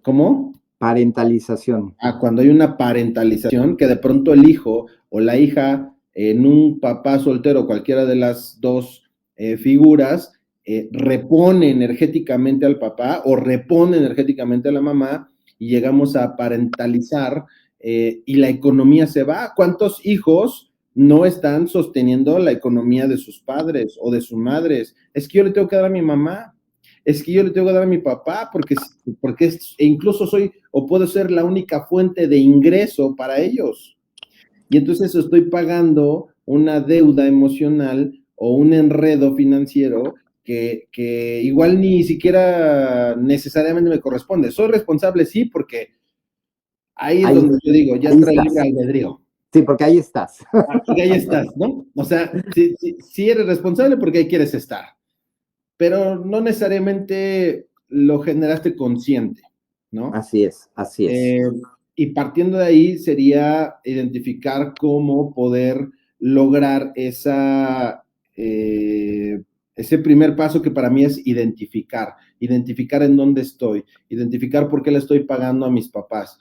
¿Cómo? Parentalización. Cuando hay una parentalización, que de pronto el hijo o la hija en un papá soltero, cualquiera de las dos figuras, repone energéticamente al papá o repone energéticamente a la mamá, y llegamos a parentalizar, y la economía se va. ¿Cuántos hijos no están sosteniendo la economía de sus padres o de sus madres? Es que yo le tengo que dar a mi mamá, es que yo le tengo que dar a mi papá, e incluso soy o puedo ser la única fuente de ingreso para ellos. Y entonces estoy pagando una deuda emocional o un enredo financiero que igual ni siquiera necesariamente me corresponde. Soy responsable, sí, porque ahí es Ahí, donde yo digo, ya ahí entra el libre estás. albedrío. Sí, porque ahí estás. Porque ahí estás, ¿no? O sea, si eres responsable, porque ahí quieres estar, pero no necesariamente lo generaste consciente, ¿no? Así es, así es. Eh, y partiendo de ahí sería identificar cómo poder lograr ese primer paso, que para mí es identificar en dónde estoy, identificar por qué le estoy pagando a mis papás.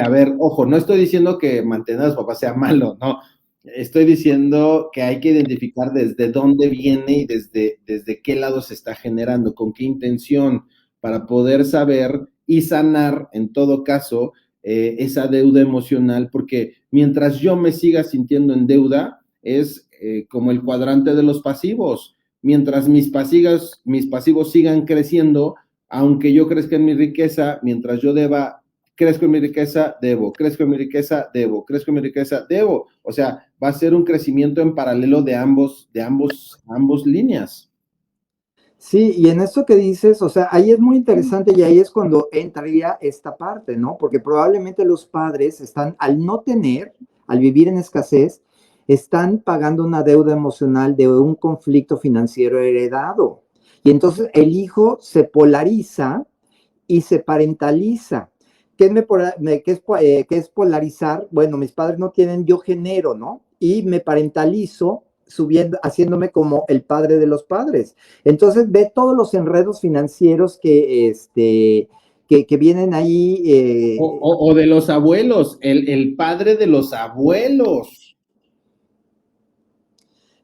A ver, ojo, no estoy diciendo que mantener a los papás sea malo, no. Estoy diciendo que hay que identificar desde dónde viene y desde qué lado se está generando, con qué intención, para poder saber y sanar, en todo caso, esa deuda emocional, porque mientras yo me siga sintiendo en deuda, es como el cuadrante de los pasivos. Mientras mis pasivos sigan creciendo, aunque yo crezca en mi riqueza, mientras yo deba, crezco en mi riqueza, debo, crezco en mi riqueza, debo, crezco en mi riqueza, debo. O sea, va a ser un crecimiento en paralelo de ambos líneas. Sí, y en esto que dices, o sea, ahí es muy interesante y ahí es cuando entraría esta parte, ¿no? Porque probablemente los padres están, al no tener, al vivir en escasez, están pagando una deuda emocional de un conflicto financiero heredado. Y entonces el hijo se polariza y se parentaliza. ¿Qué es polarizar? Bueno, mis padres no tienen, yo genero, ¿no? Y me parentalizo subiendo, haciéndome como el padre de los padres. Entonces ve todos los enredos financieros que vienen ahí. O de los abuelos, el padre de los abuelos.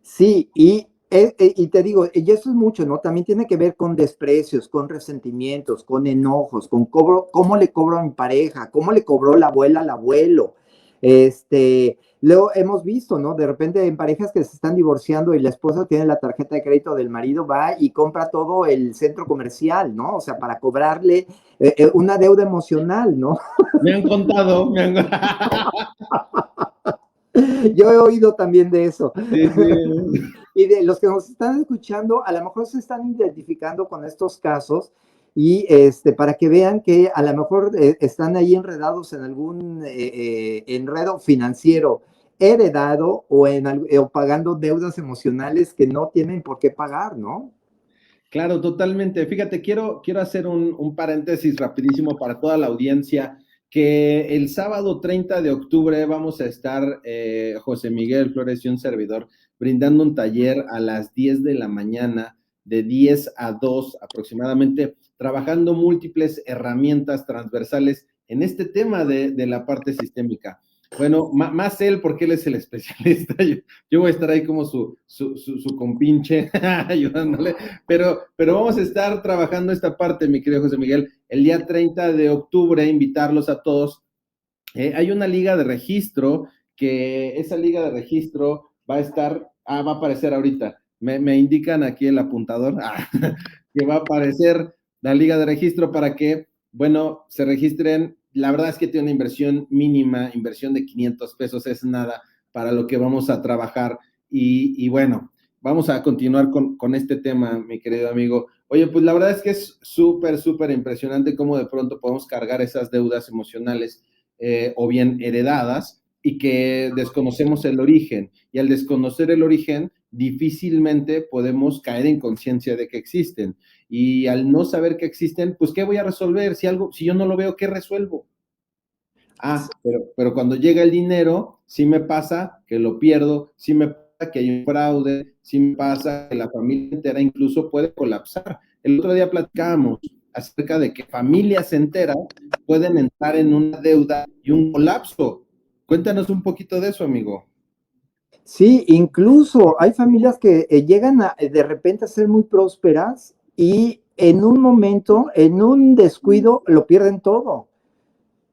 Sí, y te digo, y eso es mucho, ¿no? También tiene que ver con desprecios, con resentimientos, con enojos, con cómo le cobro a mi pareja, cómo le cobró la abuela al abuelo. Luego hemos visto, ¿no? De repente en parejas que se están divorciando y la esposa tiene la tarjeta de crédito del marido, va y compra todo el centro comercial, ¿no? O sea, para cobrarle una deuda emocional, ¿no? Me han contado, Yo he oído también de eso. Sí, sí. Y de los que nos están escuchando, a lo mejor se están identificando con estos casos y para que vean que a lo mejor están ahí enredados en algún enredo financiero heredado o pagando deudas emocionales que no tienen por qué pagar, ¿no? Claro, totalmente. Fíjate, quiero hacer un paréntesis rapidísimo para toda la audiencia, que el sábado 30 de octubre vamos a estar, José Miguel Flores y un servidor, brindando un taller a las 10 de la mañana, de 10 a 2 aproximadamente, trabajando múltiples herramientas transversales en este tema de la parte sistémica. Bueno, más él, porque él es el especialista. Yo voy a estar ahí como su compinche, ayudándole. Pero vamos a estar trabajando esta parte, mi querido José Miguel, el día 30 de octubre, invitarlos a todos. Hay una liga de registro, que esa liga de registro va a estar, va a aparecer ahorita. Me indican aquí el apuntador, que va a aparecer la liga de registro para que, bueno, se registren. La verdad es que tiene una inversión mínima, inversión de 500 pesos, es nada para lo que vamos a trabajar. Y bueno, vamos a continuar con este tema, mi querido amigo. Oye, pues la verdad es que es súper, súper impresionante cómo de pronto podemos cargar esas deudas emocionales o bien heredadas y que desconocemos el origen. Y al desconocer el origen, difícilmente podemos caer en conciencia de que existen. Y al no saber que existen, pues ¿qué voy a resolver? Si yo no lo veo, ¿qué resuelvo? Pero cuando llega el dinero, sí me pasa que lo pierdo, sí me pasa que hay un fraude, sí me pasa que la familia entera incluso puede colapsar. El otro día platicábamos acerca de que familias enteras pueden entrar en una deuda y un colapso. Cuéntanos un poquito de eso, amigo. Sí, incluso hay familias que llegan de repente a ser muy prósperas y en un momento, en un descuido, lo pierden todo.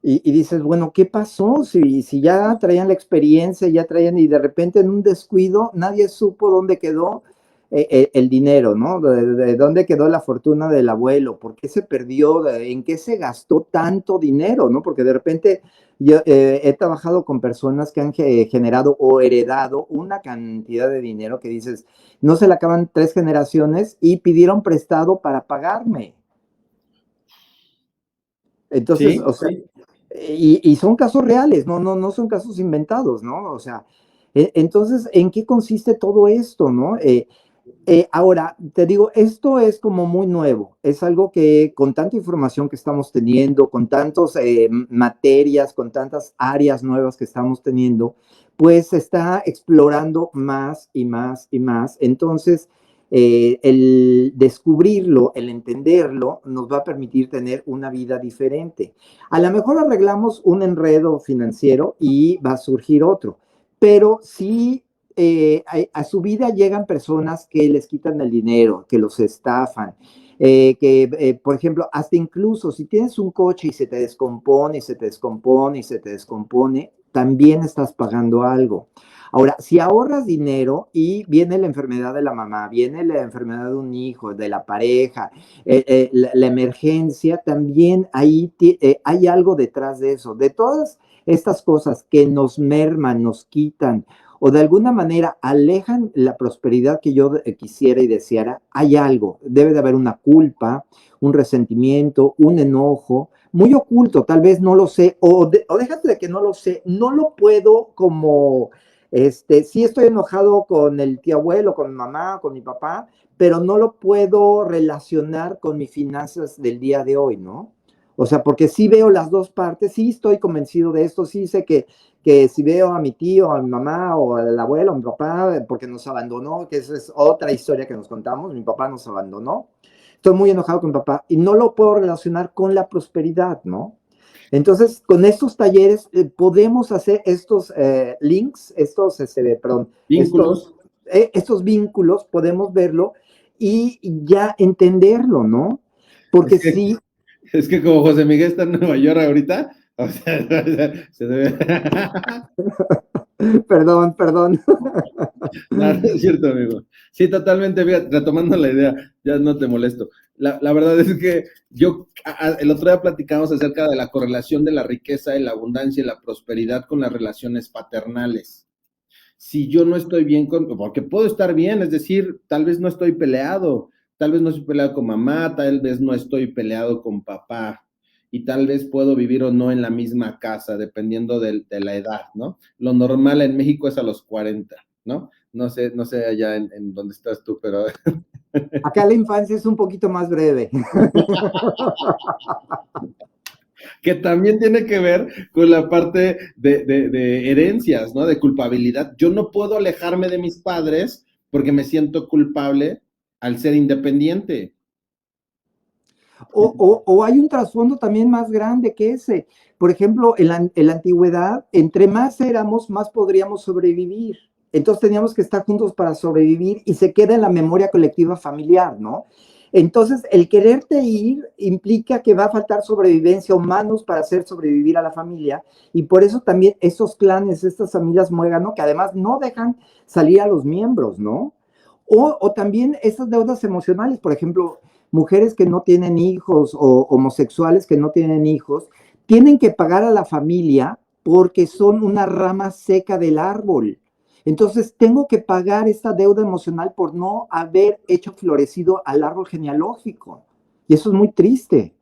Y dices, bueno, ¿qué pasó? Si ya traían la experiencia, ya traían, y de repente en un descuido, nadie supo dónde quedó el dinero, ¿no? De dónde quedó la fortuna del abuelo, por qué se perdió, en qué se gastó tanto dinero, ¿no? Porque de repente yo he trabajado con personas que han generado o heredado una cantidad de dinero que dices, no se le acaban 3 generaciones y pidieron prestado para pagarme. Entonces, Sí, o sea, sí. y son casos reales, no son casos inventados, ¿no? O sea, entonces, ¿en qué consiste todo esto, no? Ahora, te digo, esto es como muy nuevo, es algo que con tanta información que estamos teniendo, con tantas materias, con tantas áreas nuevas que estamos teniendo, pues se está explorando más y más y más. Entonces, el descubrirlo, el entenderlo, nos va a permitir tener una vida diferente. A lo mejor arreglamos un enredo financiero y va a surgir otro, pero sí a su vida llegan personas que les quitan el dinero, que los estafan. Por ejemplo, hasta incluso si tienes un coche y se te descompone, y se te descompone, y se te descompone, también estás pagando algo. Ahora, si ahorras dinero y viene la enfermedad de la mamá, viene la enfermedad de un hijo, de la pareja, la emergencia, también ahí hay algo detrás de eso. De todas estas cosas que nos merman, nos quitan o de alguna manera alejan la prosperidad que yo quisiera y deseara, hay algo. Debe de haber una culpa, un resentimiento, un enojo, muy oculto, tal vez no lo sé, o déjate de que no lo sé, no lo puedo como, sí estoy enojado con el tío abuelo, con mi mamá, con mi papá, pero no lo puedo relacionar con mis finanzas del día de hoy, ¿no? O sea, porque sí veo las dos partes, sí estoy convencido de esto, sí sé que si veo a mi tío, a mi mamá o al abuelo, a mi papá, porque nos abandonó, que esa es otra historia que nos contamos, mi papá nos abandonó, estoy muy enojado con mi papá y no lo puedo relacionar con la prosperidad, ¿no? Entonces, con estos talleres podemos hacer estos links, perdón, Vínculos. estos vínculos, podemos verlo y ya entenderlo, ¿no? Es Porque que, sí, es que como José Miguel está en Nueva York ahorita, o sea, se debe... perdón, perdón. No, no es cierto, amigo. Sí, totalmente, fíjate, retomando la idea, ya no te molesto. La verdad es que el otro día platicamos acerca de la correlación de la riqueza y la abundancia y la prosperidad con las relaciones paternales. Si yo no estoy bien porque puedo estar bien, es decir, tal vez no estoy peleado, tal vez no estoy peleado con mamá, tal vez no estoy peleado con papá, y tal vez puedo vivir o no en la misma casa, dependiendo de la edad, ¿no? Lo normal en México es a los 40, ¿no? No sé allá en donde estás tú, pero Acá la infancia es un poquito más breve. que también tiene que ver con la parte de herencias, ¿no? De culpabilidad. Yo no puedo alejarme de mis padres porque me siento culpable al ser independiente. O hay un trasfondo también más grande que ese. Por ejemplo, en la antigüedad, entre más éramos, más podríamos sobrevivir. Entonces teníamos que estar juntos para sobrevivir y se queda en la memoria colectiva familiar, ¿no? Entonces, el quererte ir implica que va a faltar sobrevivencia, humanos para hacer sobrevivir a la familia. Y por eso también estos clanes, estas familias muéganos, que además no dejan salir a los miembros, ¿no? O también esas deudas emocionales, por ejemplo, mujeres que no tienen hijos o homosexuales que no tienen hijos, tienen que pagar a la familia porque son una rama seca del árbol. Entonces, tengo que pagar esta deuda emocional por no haber hecho florecido al árbol genealógico. Y eso es muy triste.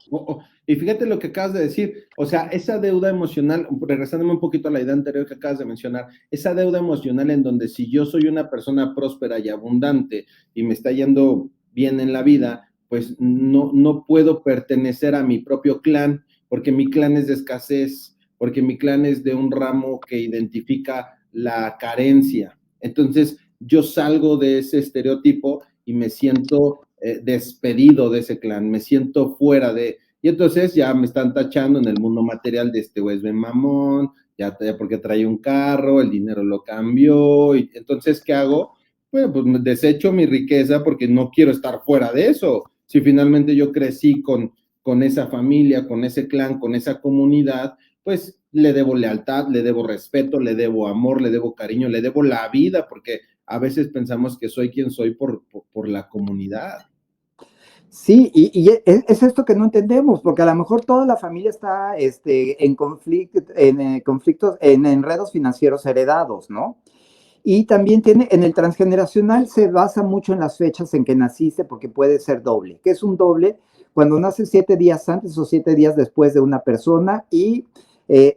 Y fíjate lo que acabas de decir, o sea, esa deuda emocional, regresándome un poquito a la idea anterior que acabas de mencionar, esa deuda emocional en donde si yo soy una persona próspera y abundante y me está yendo bien en la vida, pues no puedo pertenecer a mi propio clan, porque mi clan es de escasez, porque mi clan es de un ramo que identifica la carencia. Entonces, yo salgo de ese estereotipo y me siento despedido de ese clan, me siento fuera de... Y entonces ya me están tachando en el mundo material de este güey es bien mamón, ya porque trae un carro, el dinero lo cambió, y entonces, ¿qué hago? Bueno, pues desecho mi riqueza porque no quiero estar fuera de eso. Si finalmente yo crecí con esa familia, con ese clan, con esa comunidad, pues le debo lealtad, le debo respeto, le debo amor, le debo cariño, le debo la vida, porque a veces pensamos que soy quien soy por la comunidad. Sí, y es esto que no entendemos, porque a lo mejor toda la familia está en conflictos, en enredos financieros heredados, ¿no? Y también tiene, en el transgeneracional se basa mucho en las fechas en que naciste, porque puede ser doble. ¿Qué es un doble? Cuando naces 7 días antes o 7 días después de una persona y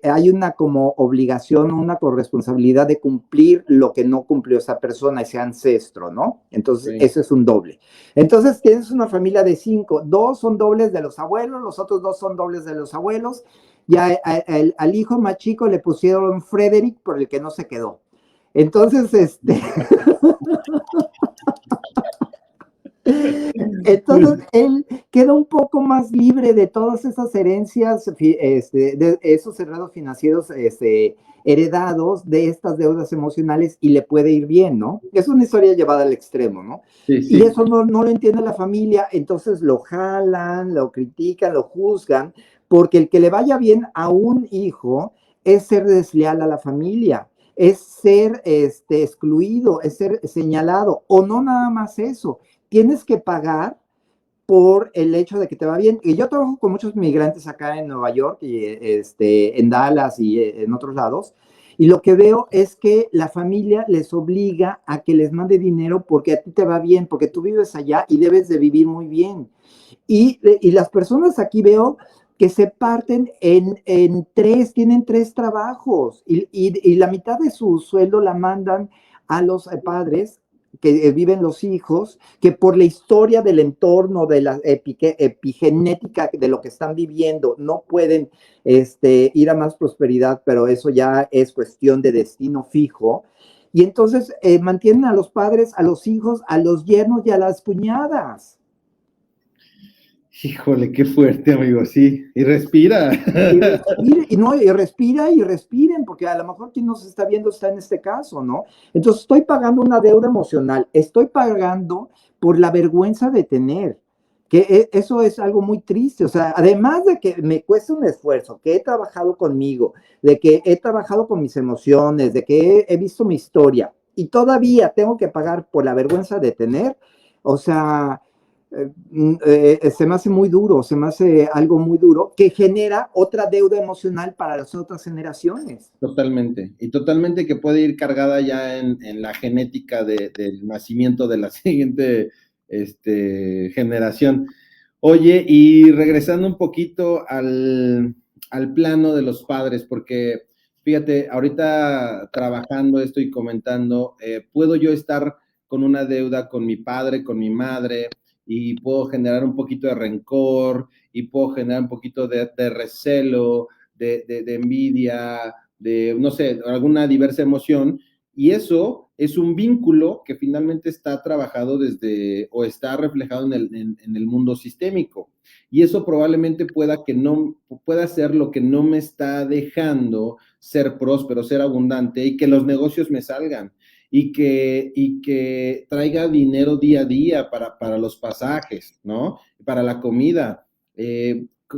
hay una como obligación, una corresponsabilidad de cumplir lo que no cumplió esa persona, ese ancestro, ¿no? Entonces, Sí. eso es un doble. Entonces, tienes una familia de 5, 2 son dobles de los abuelos, los otros 2 son dobles de los abuelos. Ya al hijo más chico le pusieron Frederick por el que no se quedó. Entonces, Entonces, él queda un poco más libre de todas esas herencias, de esos cerrados financieros heredados de estas deudas emocionales y le puede ir bien, ¿no? Es una historia llevada al extremo, ¿no? Sí, Y sí. eso no lo entiende la familia, entonces lo jalan, lo critican, lo juzgan, porque el que le vaya bien a un hijo es ser desleal a la familia, es ser excluido, es ser señalado, o no nada más eso, tienes que pagar por el hecho de que te va bien. Y yo trabajo con muchos migrantes acá en Nueva York, y, en Dallas y en otros lados, y lo que veo es que la familia les obliga a que les mande dinero porque a ti te va bien, porque tú vives allá y debes de vivir muy bien. Y las personas aquí veo que se parten en tres, tienen tres trabajos y la mitad de su sueldo la mandan a los padres que viven los hijos, que por la historia del entorno, de la epigenética de lo que están viviendo, no pueden ir a más prosperidad, pero eso ya es cuestión de destino fijo. Y entonces mantienen a los padres, a los hijos, a los yernos y a las cuñadas. Híjole, qué fuerte, amigo, sí. Y respira. Y respire, y no, y respira y respiren, porque a lo mejor quien nos está viendo está en este caso, ¿no? Entonces estoy pagando una deuda emocional, estoy pagando por la vergüenza de tener, que eso es algo muy triste, o sea, además de que me cuesta un esfuerzo, que he trabajado conmigo, de que he trabajado con mis emociones, de que he visto mi historia, y todavía tengo que pagar por la vergüenza de tener, o sea, se me hace muy duro, se me hace algo muy duro que genera otra deuda emocional para las otras generaciones. Totalmente. Y totalmente que puede ir cargada ya en la genética del nacimiento de la siguiente generación. Oye, y regresando un poquito al plano de los padres, porque fíjate, ahorita trabajando esto y comentando, puedo yo estar con una deuda con mi padre, con mi madre, y puedo generar un poquito de rencor, y puedo generar un poquito de recelo, de envidia, de, no sé, alguna diversa emoción, y eso es un vínculo que finalmente está trabajado desde o está reflejado en el mundo sistémico. Y eso probablemente pueda ser lo que no me está dejando ser próspero, ser abundante y que los negocios me salgan y que traiga dinero día a día para los pasajes, ¿no? Para la comida.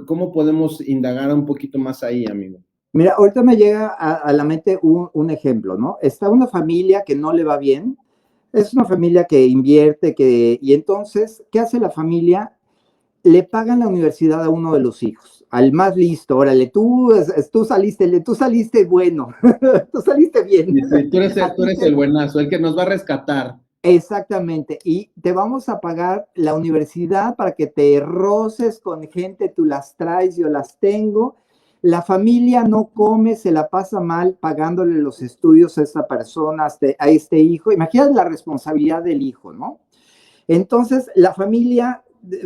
¿Cómo podemos indagar un poquito más ahí, amigo? Mira, ahorita me llega a la mente un ejemplo, ¿no? Está una familia que no le va bien, es una familia que invierte, y entonces, ¿qué hace la familia? Le pagan la universidad a uno de los hijos, al más listo, órale, tú saliste bueno, tú saliste bien. Sí, sí, A tú ti eres te, el buenazo, el que nos va a rescatar. exactamente, y te vamos a pagar la universidad para que te roces con gente, tú las traes, yo las tengo. La familia no come, se la pasa mal pagándole los estudios a esta persona, a este hijo. Imagínate la responsabilidad del hijo, ¿no? Entonces, la familia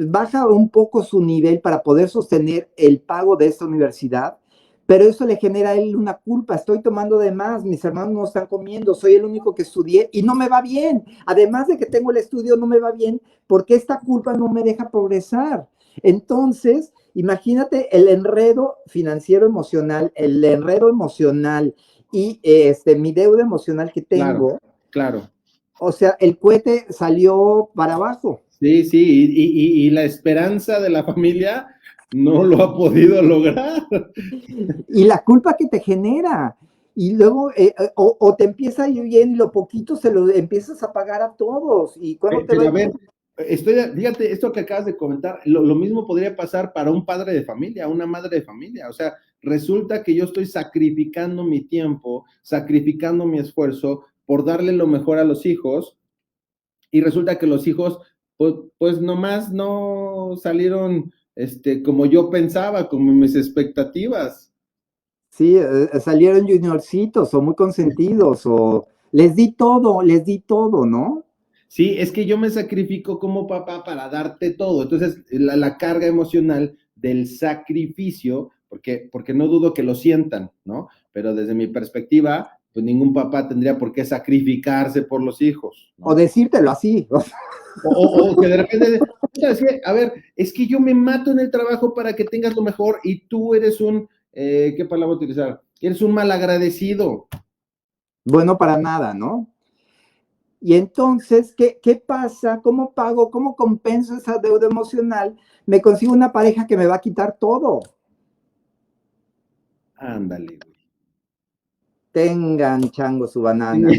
baja un poco su nivel para poder sostener el pago de esta universidad, pero eso le genera a él una culpa. Estoy tomando de más, mis hermanos no están comiendo, soy el único que estudié y no me va bien. Además de que tengo el estudio, no me va bien porque esta culpa no me deja progresar. Entonces, imagínate el enredo financiero emocional, el enredo emocional y mi deuda emocional que Claro, tengo. claro. O sea, el cohete salió para abajo. Sí, sí, y la esperanza de la familia no lo ha podido lograr. Y la culpa que te genera. Y luego, o te empieza a ir bien y lo poquito se lo empiezas a pagar a todos. Y cuando te Pero a doy ver, cuenta, fíjate, esto que acabas de comentar, lo mismo podría pasar para un padre de familia, una madre de familia. O sea, resulta que yo estoy sacrificando mi tiempo, sacrificando mi esfuerzo por darle lo mejor a los hijos, y resulta que los hijos, pues nomás no salieron como yo pensaba, como mis expectativas. sí, salieron juniorcitos o muy consentidos, o les di todo, ¿no? Sí, es que yo me sacrifico como papá para darte todo. Entonces, la carga emocional del sacrificio, porque no dudo que lo sientan, ¿no? Pero desde mi perspectiva, pues ningún papá tendría por qué sacrificarse por los hijos, ¿no? O decírtelo así. O que de repente, ¿sabes qué? A ver, es que yo me mato en el trabajo para que tengas lo mejor y tú eres un, ¿qué palabra utilizar? Eres un malagradecido. Bueno, para nada, ¿no? Y entonces, ¿qué pasa? ¿Cómo pago? ¿Cómo compenso esa deuda emocional? Me consigo una pareja que me va a quitar todo. Ándale, güey. Tengan, chango, su banana.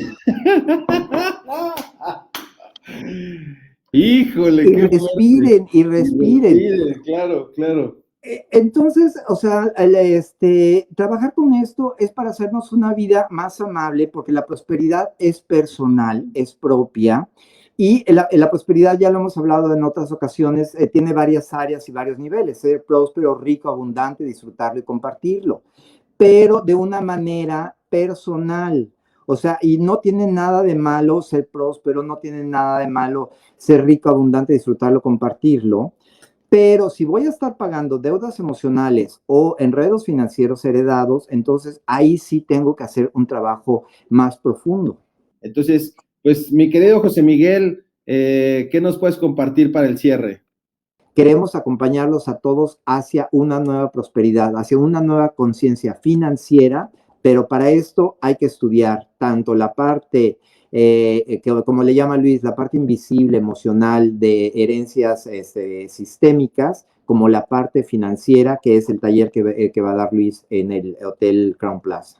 Híjole, Y qué fuerte. respiren, y respiren. Respire, claro, claro. Entonces, o sea, trabajar con esto es para hacernos una vida más amable, porque la prosperidad es personal, es propia, y la prosperidad, ya lo hemos hablado en otras ocasiones, tiene varias áreas y varios niveles: ser próspero, rico, abundante, disfrutarlo y compartirlo, pero de una manera personal. O sea, y no tiene nada de malo ser próspero, no tiene nada de malo ser rico, abundante, disfrutarlo, compartirlo. Pero si voy a estar pagando deudas emocionales o enredos financieros heredados, entonces ahí sí tengo que hacer un trabajo más profundo. Entonces, pues mi querido José Miguel, ¿qué nos puedes compartir para el cierre? Queremos acompañarlos a todos hacia una nueva prosperidad, hacia una nueva conciencia financiera, pero para esto hay que estudiar tanto la parte, que, como le llama Luis, la parte invisible, emocional, de herencias sistémicas, como la parte financiera, que es el taller que va a dar Luis en el Hotel Crown Plaza.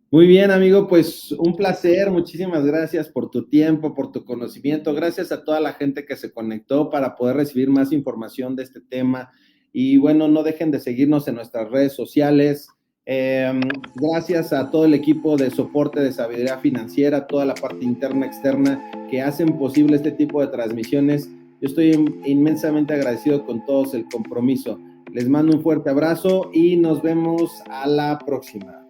Muy bien, amigo, pues un placer, muchísimas gracias por tu tiempo, por tu conocimiento, gracias a toda la gente que se conectó para poder recibir más información de este tema y bueno, no dejen de seguirnos en nuestras redes sociales. Gracias a todo el equipo de soporte de Sabiduría Financiera, toda la parte interna, externa, que hacen posible este tipo de transmisiones. Yo estoy inmensamente agradecido con todos el compromiso. Les mando un fuerte abrazo y nos vemos a la próxima.